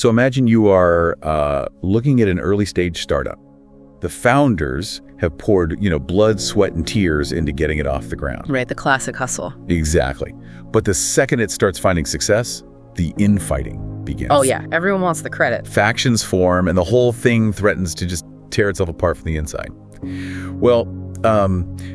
So imagine you are looking at an early stage startup. The founders have poured, blood, sweat, and tears into getting it off the ground. Right, the classic hustle. Exactly. But the second it starts finding success, the infighting begins. Oh yeah, everyone wants the credit. Factions form, and the whole thing threatens to just tear itself apart from the inside. Well,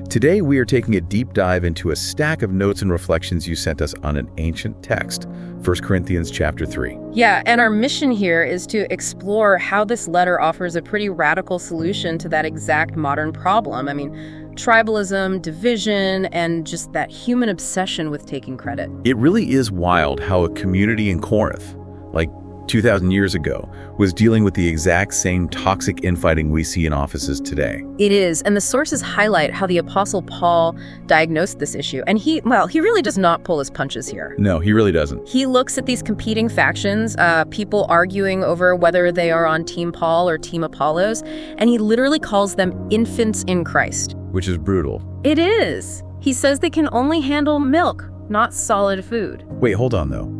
today we are taking a deep dive into a stack of notes and reflections you sent us on an ancient text, 1 Corinthians chapter 3. Yeah, and our mission here is to explore how this letter offers a pretty radical solution to that exact modern problem. I mean, tribalism, division, and just that human obsession with taking credit. It really is wild how a community in Corinth, like 2,000 years ago, was dealing with the exact same toxic infighting we see in offices today. It is, and the sources highlight how the Apostle Paul diagnosed this issue. And he really does not pull his punches here. No, he really doesn't. He looks at these competing factions, people arguing over whether they are on Team Paul or Team Apollos, and he literally calls them infants in Christ. Which is brutal. It is. He says they can only handle milk, not solid food. Wait, hold on though.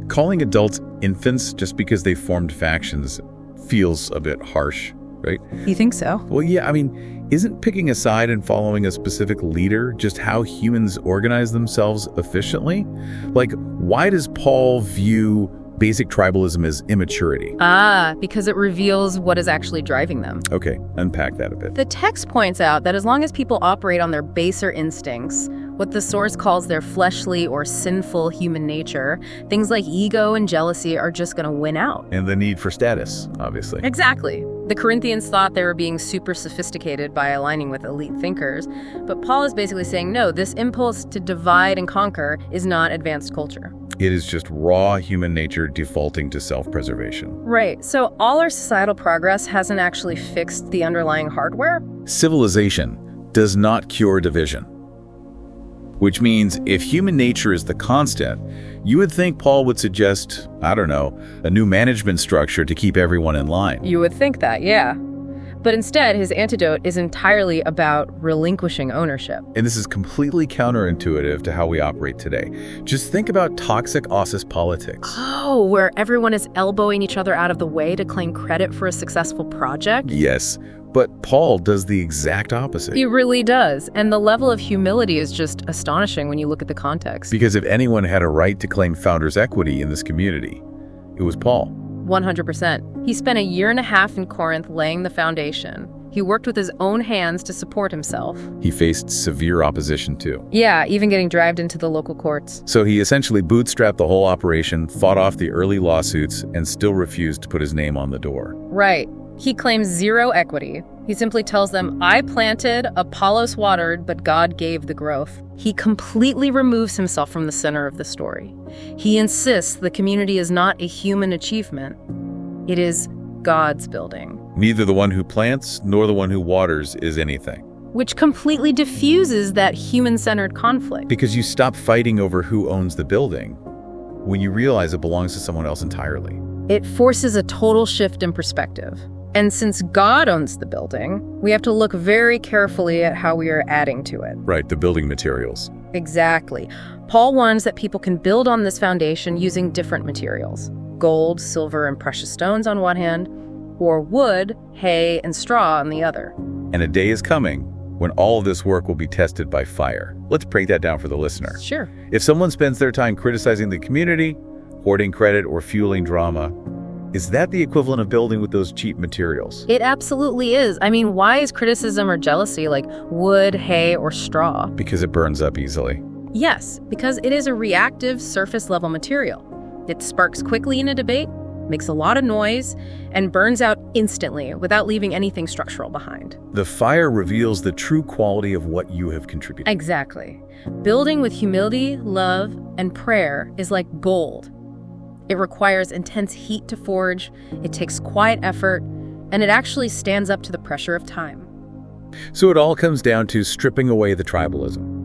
Calling adults infants just because they formed factions feels a bit harsh, right? You think so? Well, yeah, I mean, isn't picking a side and following a specific leader just how humans organize themselves efficiently? Like, why does Paul view basic tribalism as immaturity? Because it reveals what is actually driving them. Okay, unpack that a bit. The text points out that as long as people operate on their baser instincts, what the source calls their fleshly or sinful human nature, things like ego and jealousy are just going to win out. And the need for status, obviously. Exactly. The Corinthians thought they were being super sophisticated by aligning with elite thinkers, but Paul is basically saying, no, this impulse to divide and conquer is not advanced culture. It is just raw human nature defaulting to self-preservation. Right. So all our societal progress hasn't actually fixed the underlying hardware. Civilization does not cure division. Which means if human nature is the constant, you would think Paul would suggest, I don't know, a new management structure to keep everyone in line. You would think that, yeah. But instead, his antidote is entirely about relinquishing ownership. And this is completely counterintuitive to how we operate today. Just think about toxic office politics. Oh, where everyone is elbowing each other out of the way to claim credit for a successful project? Yes, but Paul does the exact opposite. He really does. And the level of humility is just astonishing when you look at the context. Because if anyone had a right to claim founders' equity in this community, it was Paul. 100%. He spent a year and a half in Corinth laying the foundation. He worked with his own hands to support himself. He faced severe opposition too. Yeah, even getting dragged into the local courts. So he essentially bootstrapped the whole operation, fought off the early lawsuits, and still refused to put his name on the door. Right. He claims zero equity. He simply tells them, I planted, Apollos watered, but God gave the growth. He completely removes himself from the center of the story. He insists the community is not a human achievement. It is God's building. Neither the one who plants nor the one who waters is anything. Which completely diffuses that human-centered conflict. Because you stop fighting over who owns the building when you realize it belongs to someone else entirely. It forces a total shift in perspective. And since God owns the building, we have to look very carefully at how we are adding to it. Right, the building materials. Exactly. Paul warns that people can build on this foundation using different materials. Gold, silver, and precious stones on one hand, or wood, hay, and straw on the other. And a day is coming when all of this work will be tested by fire. Let's break that down for the listener. Sure. If someone spends their time criticizing the community, hoarding credit, or fueling drama, is that the equivalent of building with those cheap materials? It absolutely is. I mean, why is criticism or jealousy like wood, hay, or straw? Because it burns up easily. Yes, because it is a reactive surface-level material. It sparks quickly in a debate, makes a lot of noise, and burns out instantly without leaving anything structural behind. The fire reveals the true quality of what you have contributed. Exactly. Building with humility, love, and prayer is like gold. It requires intense heat to forge, it takes quiet effort, and it actually stands up to the pressure of time. So it all comes down to stripping away the tribalism.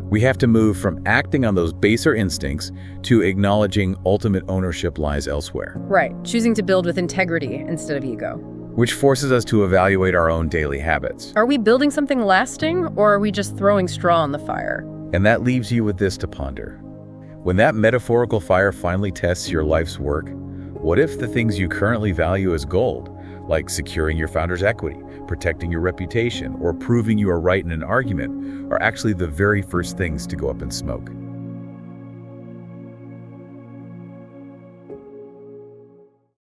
We have to move from acting on those baser instincts to acknowledging ultimate ownership lies elsewhere. Right, choosing to build with integrity instead of ego. Which forces us to evaluate our own daily habits. Are we building something lasting, or are we just throwing straw on the fire? And that leaves you with this to ponder. When that metaphorical fire finally tests your life's work, What if the things you currently value as gold, like securing your founder's equity, protecting your reputation, or proving you are right in an argument, are actually the very first things to go up in smoke?